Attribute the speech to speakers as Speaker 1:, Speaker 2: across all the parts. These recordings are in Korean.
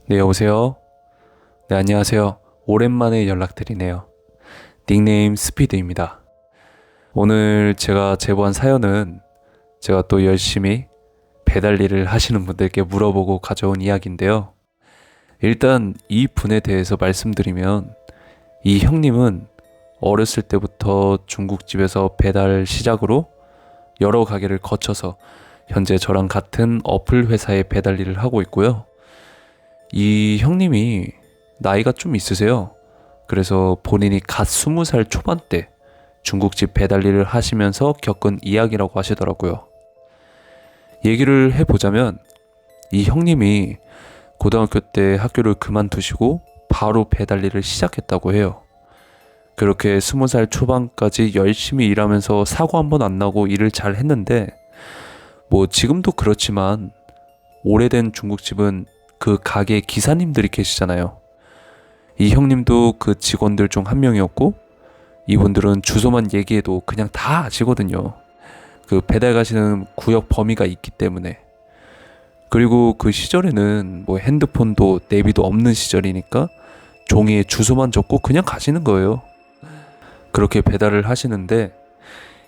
Speaker 1: 네, 여보세요? 네, 안녕하세요. 오랜만에 연락드리네요. 닉네임 스피드입니다. 오늘 제가 제보한 사연은 제가 또 열심히 배달 일을 하시는 분들께 물어보고 가져온 이야기인데요. 일단 이 분에 대해서 말씀드리면 이 형님은 어렸을 때부터 중국집에서 배달 시작으로 여러 가게를 거쳐서 현재 저랑 같은 어플 회사의 배달 일을 하고 있고요. 이 형님이 나이가 좀 있으세요. 그래서 본인이 갓 20살 초반 때 중국집 배달 일을 하시면서 겪은 이야기라고 하시더라고요. 얘기를 해보자면 이 형님이 고등학교 때 학교를 그만두시고 바로 배달 일을 시작했다고 해요. 그렇게 20살 초반까지 열심히 일하면서 사고 한 번 안 나고 일을 잘 했는데 뭐 지금도 그렇지만 오래된 중국집은 그 가게 기사님들이 계시잖아요. 이 형님도 그 직원들 중 한 명이었고 이분들은 주소만 얘기해도 그냥 다 아시거든요. 그 배달 가시는 구역 범위가 있기 때문에. 그리고 그 시절에는 뭐 핸드폰도 내비도 없는 시절이니까 종이에 주소만 적고 그냥 가시는 거예요. 그렇게 배달을 하시는데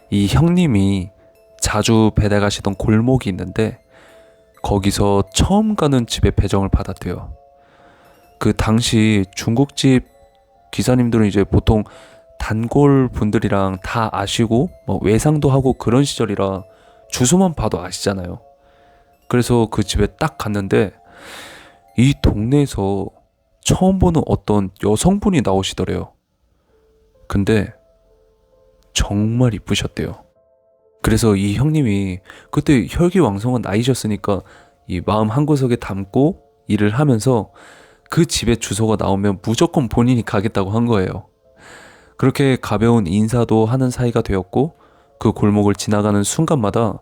Speaker 1: 이 형님이 자주 배달 가시던 골목이 있는데 거기서 처음 가는 집에 배정을 받았대요. 그 당시 중국집 기사님들은 이제 보통 단골 분들이랑 다 아시고 뭐 외상도 하고 그런 시절이라 주소만 봐도 아시잖아요. 그래서 그 집에 딱 갔는데 이 동네에서 처음 보는 어떤 여성분이 나오시더래요. 근데 정말 이쁘셨대요. 그래서 이 형님이 그때 혈기왕성한 나이셨으니까 이 마음 한구석에 담고 일을 하면서 그 집의 주소가 나오면 무조건 본인이 가겠다고 한 거예요. 그렇게 가벼운 인사도 하는 사이가 되었고 그 골목을 지나가는 순간마다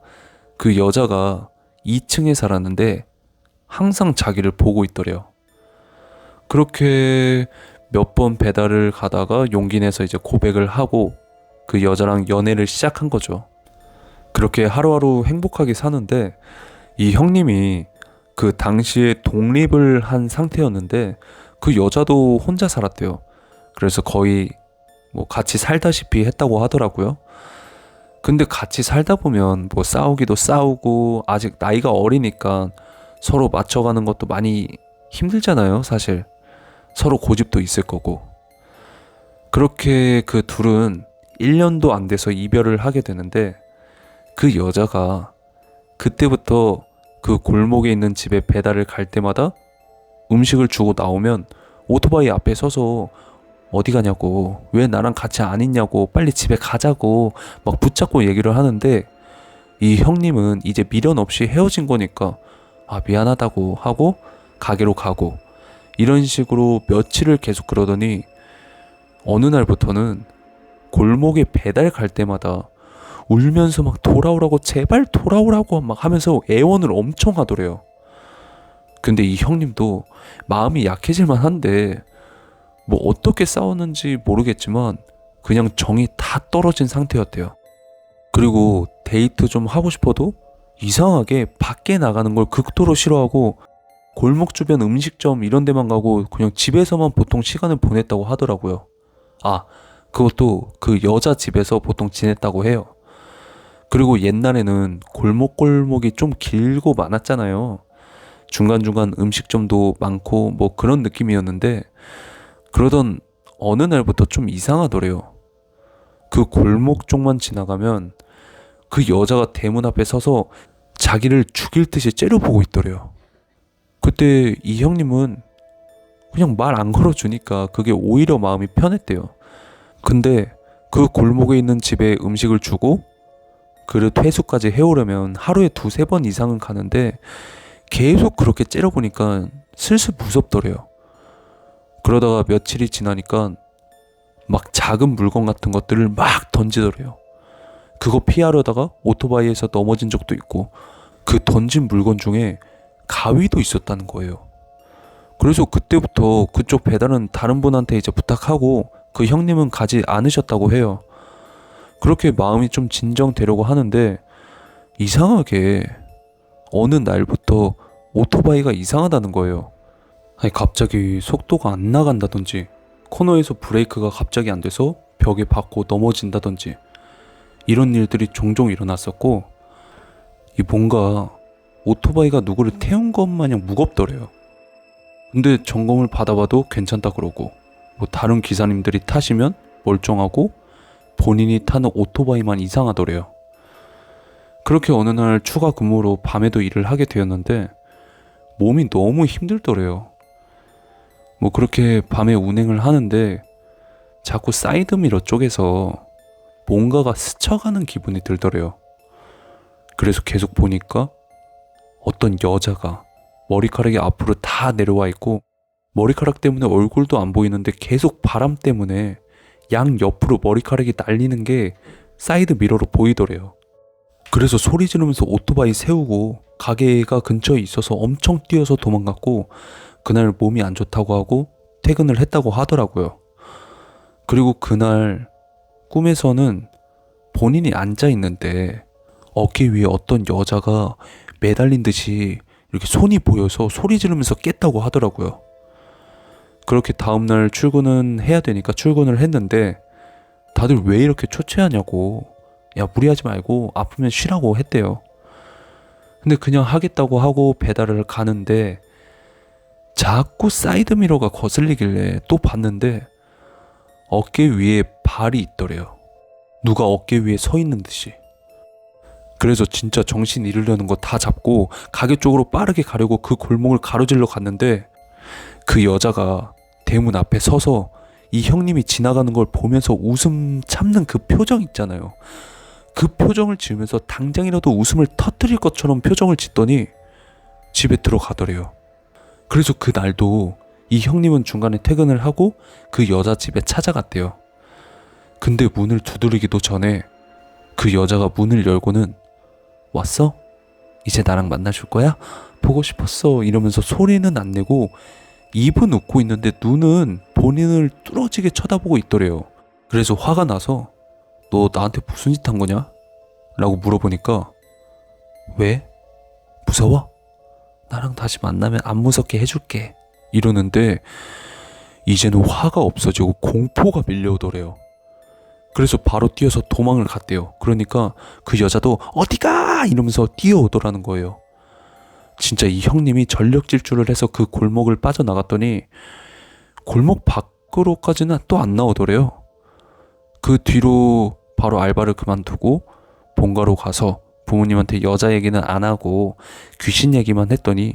Speaker 1: 그 여자가 2층에 살았는데 항상 자기를 보고 있더래요. 그렇게 몇 번 배달을 가다가 용기 내서 이제 고백을 하고 그 여자랑 연애를 시작한 거죠. 그렇게 하루하루 행복하게 사는데 이 형님이 그 당시에 독립을 한 상태였는데 그 여자도 혼자 살았대요. 그래서 거의 뭐 같이 살다시피 했다고 하더라고요. 근데 같이 살다 보면 뭐 싸우기도 싸우고 아직 나이가 어리니까 서로 맞춰가는 것도 많이 힘들잖아요, 사실. 서로 고집도 있을 거고. 그렇게 그 둘은 1년도 안 돼서 이별을 하게 되는데 그 여자가 그때부터 그 골목에 있는 집에 배달을 갈 때마다 음식을 주고 나오면 오토바이 앞에 서서 어디 가냐고, 왜 나랑 같이 안 있냐고, 빨리 집에 가자고 막 붙잡고 얘기를 하는데 이 형님은 이제 미련 없이 헤어진 거니까 아 미안하다고 하고 가게로 가고 이런 식으로 며칠을 계속 그러더니 어느 날부터는 골목에 배달 갈 때마다 울면서 막 돌아오라고 제발 돌아오라고 막 하면서 애원을 엄청 하더래요. 근데 이 형님도 마음이 약해질만 한데 뭐 어떻게 싸웠는지 모르겠지만 그냥 정이 다 떨어진 상태였대요. 그리고 데이트 좀 하고 싶어도 이상하게 밖에 나가는 걸 극도로 싫어하고 골목 주변 음식점 이런 데만 가고 그냥 집에서만 보통 시간을 보냈다고 하더라고요. 아, 그것도 그 여자 집에서 보통 지냈다고 해요. 그리고 옛날에는 골목골목이 좀 길고 많았잖아요. 중간중간 음식점도 많고 뭐 그런 느낌이었는데 그러던 어느 날부터 좀 이상하더래요. 그 골목 쪽만 지나가면 그 여자가 대문 앞에 서서 자기를 죽일 듯이 째려보고 있더래요. 그때 이 형님은 그냥 말 안 걸어주니까 그게 오히려 마음이 편했대요. 근데 그 골목에 있는 집에 음식을 주고 그릇 회수까지 해오려면 하루에 두세 번 이상은 가는데 계속 그렇게 째려보니까 슬슬 무섭더래요. 그러다가 며칠이 지나니까 막 작은 물건 같은 것들을 막 던지더래요. 그거 피하려다가 오토바이에서 넘어진 적도 있고 그 던진 물건 중에 가위도 있었다는 거예요. 그래서 그때부터 그쪽 배달은 다른 분한테 이제 부탁하고 그 형님은 가지 않으셨다고 해요. 그렇게 마음이 좀 진정되려고 하는데 이상하게 어느 날부터 오토바이가 이상하다는 거예요. 아니 갑자기 속도가 안 나간다든지 코너에서 브레이크가 갑자기 안 돼서 벽에 박고 넘어진다든지 이런 일들이 종종 일어났었고, 이 뭔가 오토바이가 누구를 태운 것 마냥 무겁더래요. 근데 점검을 받아봐도 괜찮다 그러고, 뭐 다른 기사님들이 타시면 멀쩡하고 본인이 타는 오토바이만 이상하더래요. 그렇게 어느 날 추가 근무로 밤에도 일을 하게 되었는데 몸이 너무 힘들더래요. 뭐 그렇게 밤에 운행을 하는데 자꾸 사이드미러 쪽에서 뭔가가 스쳐가는 기분이 들더래요. 그래서 계속 보니까 어떤 여자가 머리카락이 앞으로 다 내려와 있고, 머리카락 때문에 얼굴도 안 보이는데 계속 바람 때문에 양 옆으로 머리카락이 날리는 게 사이드 미러로 보이더래요. 그래서 소리 지르면서 오토바이 세우고 가게가 근처에 있어서 엄청 뛰어서 도망갔고, 그날 몸이 안 좋다고 하고 퇴근을 했다고 하더라고요. 그리고 그날 꿈에서는 본인이 앉아 있는데 어깨 위에 어떤 여자가 매달린 듯이 이렇게 손이 보여서 소리 지르면서 깼다고 하더라고요. 그렇게 다음날 출근은 해야 되니까 출근을 했는데 다들 왜 이렇게 초췌하냐고, 야 무리하지 말고 아프면 쉬라고 했대요. 근데 그냥 하겠다고 하고 배달을 가는데 자꾸 사이드미러가 거슬리길래 또 봤는데 어깨 위에 발이 있더래요. 누가 어깨 위에 서 있는 듯이. 그래서 진짜 정신 잃으려는 거 다 잡고 가게 쪽으로 빠르게 가려고 그 골목을 가로질러 갔는데, 그 여자가 대문 앞에 서서 이 형님이 지나가는 걸 보면서 웃음 참는 그 표정 있잖아요. 그 표정을 지으면서 당장이라도 웃음을 터뜨릴 것처럼 표정을 짓더니 집에 들어가더래요. 그래서 그 날도 이 형님은 중간에 퇴근을 하고 그 여자 집에 찾아갔대요. 근데 문을 두드리기도 전에 그 여자가 문을 열고는 왔어? 이제 나랑 만나줄 거야? 보고 싶었어 이러면서 소리는 안 내고 입은 웃고 있는데 눈은 본인을 뚫어지게 쳐다보고 있더래요. 그래서 화가 나서 너 나한테 무슨 짓 한 거냐? 라고 물어보니까 왜? 무서워? 나랑 다시 만나면 안 무섭게 해줄게 이러는데 이제는 화가 없어지고 공포가 밀려오더래요. 그래서 바로 뛰어서 도망을 갔대요. 그러니까 그 여자도 어디가 이러면서 뛰어오더라는 거예요. 진짜 이 형님이 전력 질주를 해서 그 골목을 빠져나갔더니 골목 밖으로까지는 또 안 나오더래요. 그 뒤로 바로 알바를 그만두고 본가로 가서 부모님한테 여자 얘기는 안 하고 귀신 얘기만 했더니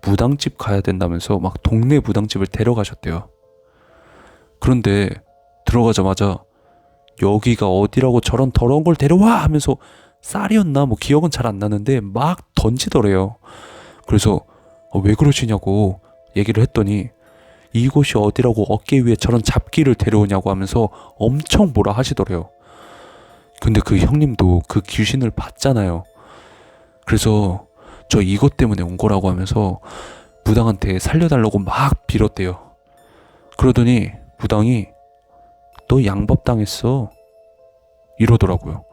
Speaker 1: 무당집 가야 된다면서 막 동네 무당집을 데려가셨대요. 그런데 들어가자마자 여기가 어디라고 저런 더러운 걸 데려와 하면서 쌀이었나 뭐 기억은 잘 안 나는데 막 던지더래요. 그래서 왜 그러시냐고 얘기를 했더니 이곳이 어디라고 어깨 위에 저런 잡기를 데려오냐고 하면서 엄청 뭐라 하시더래요. 근데 그 형님도 그 귀신을 봤잖아요. 그래서 저 이것 때문에 온 거라고 하면서 무당한테 살려달라고 막 빌었대요. 그러더니 무당이 너 양법당했어 이러더라고요.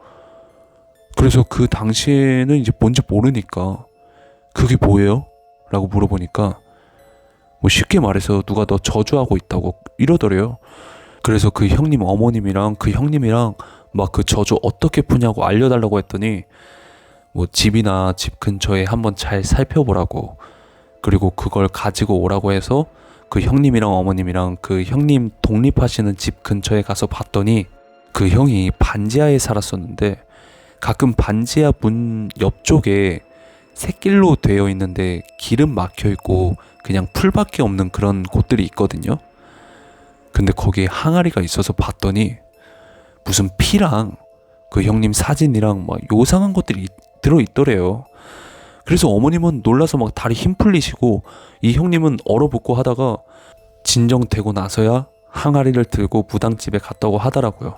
Speaker 1: 그래서 그 당시에는 이제 뭔지 모르니까 그게 뭐예요? 라고 물어보니까 뭐 쉽게 말해서 누가 너 저주하고 있다고 이러더래요. 그래서 그 형님 어머님이랑 그 형님이랑 막 그 저주 어떻게 푸냐고 알려달라고 했더니 뭐 집이나 집 근처에 한번 잘 살펴보라고, 그리고 그걸 가지고 오라고 해서 그 형님이랑 어머님이랑 그 형님 독립하시는 집 근처에 가서 봤더니 그 형이 반지하에 살았었는데 가끔 반지하 문 옆쪽에 샛길로 되어 있는데 기름 막혀 있고 그냥 풀밖에 없는 그런 곳들이 있거든요. 근데 거기에 항아리가 있어서 봤더니 무슨 피랑 그 형님 사진이랑 막 요상한 것들이 들어있더래요. 그래서 어머님은 놀라서 막 다리 힘 풀리시고 이 형님은 얼어붙고 하다가 진정되고 나서야 항아리를 들고 무당집에 갔다고 하더라고요.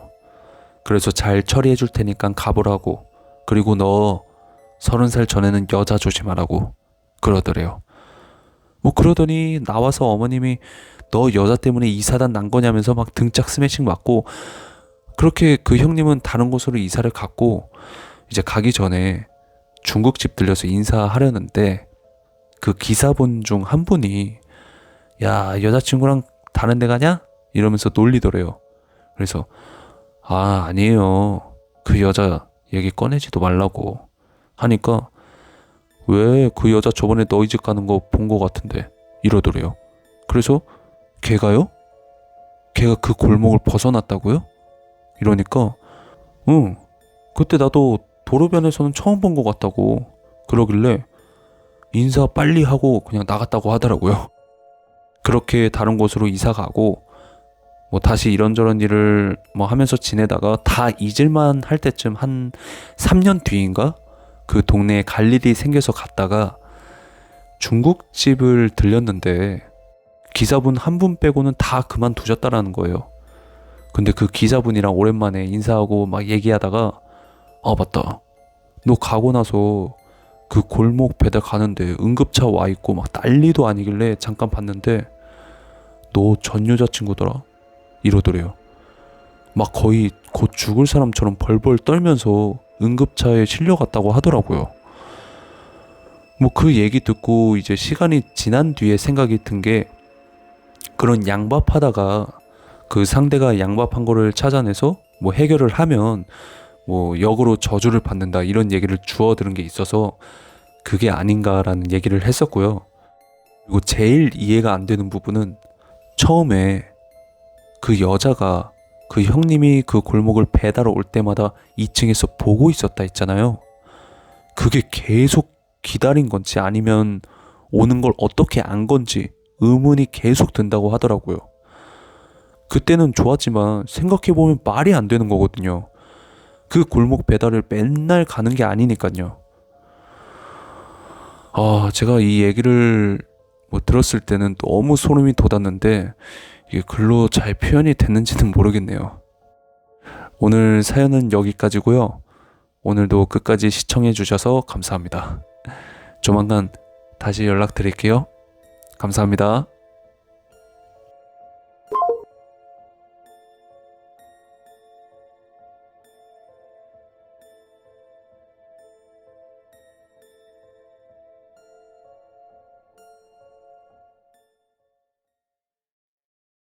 Speaker 1: 그래서 잘 처리해 줄 테니까 가보라고, 그리고 너 30살 전에는 여자 조심하라고 그러더래요. 뭐 그러더니 나와서 어머님이 너 여자 때문에 이사단 난 거냐면서 막 등짝 스매싱 맞고, 그렇게 그 형님은 다른 곳으로 이사를 갔고 이제 가기 전에 중국집 들려서 인사하려는데 그 기사분 중 한 분이 야, 여자친구랑 다른 데 가냐? 이러면서 놀리더래요. 그래서 아니에요. 그 여자 얘기 꺼내지도 말라고 하니까, 왜? 그 여자 저번에 너희 집 가는 거 본 거 같은데, 이러더래요. 그래서 걔가요? 걔가 그 골목을 벗어났다고요? 이러니까, 응, 그때 나도 도로변에서는 처음 본 거 같다고 그러길래 인사 빨리 하고 그냥 나갔다고 하더라고요. 그렇게 다른 곳으로 이사 가고, 뭐 다시 이런저런 일을 뭐 하면서 지내다가 다 잊을만 할 때쯤 한 3년 뒤인가? 그 동네에 갈 일이 생겨서 갔다가 중국집을 들렸는데, 기사분 한 분 빼고는 다 그만두셨다라는 거예요. 근데 그 기사분이랑 오랜만에 인사하고 막 얘기하다가, 맞다, 너 가고 나서 그 골목 배달 가는데 응급차 와 있고 막 난리도 아니길래 잠깐 봤는데 너 전 여자친구더라, 이러더래요. 막 거의 곧 죽을 사람처럼 벌벌 떨면서 응급차에 실려갔다고 하더라고요. 뭐 그 얘기 듣고 이제 시간이 지난 뒤에 생각이 든 게, 그런 양밥하다가 그 상대가 양밥한 거를 찾아내서 뭐 해결을 하면 뭐 역으로 저주를 받는다, 이런 얘기를 주워 들은 게 있어서 그게 아닌가라는 얘기를 했었고요. 그리고 제일 이해가 안 되는 부분은, 처음에 그 여자가 그 형님이 그 골목을 배달 올 때마다 2층에서 보고 있었다 했잖아요. 그게 계속 기다린 건지 아니면 오는 걸 어떻게 안 건지 의문이 계속 든다고 하더라고요. 그때는 좋았지만 생각해보면 말이 안 되는 거거든요. 그 골목 배달을 맨날 가는 게 아니니까요. 제가 이 얘기를 뭐 들었을 때는 너무 소름이 돋았는데, 이게 글로 잘 표현이 됐는지는 모르겠네요. 오늘 사연은 여기까지고요. 오늘도 끝까지 시청해 주셔서 감사합니다. 조만간 다시 연락드릴게요. 감사합니다.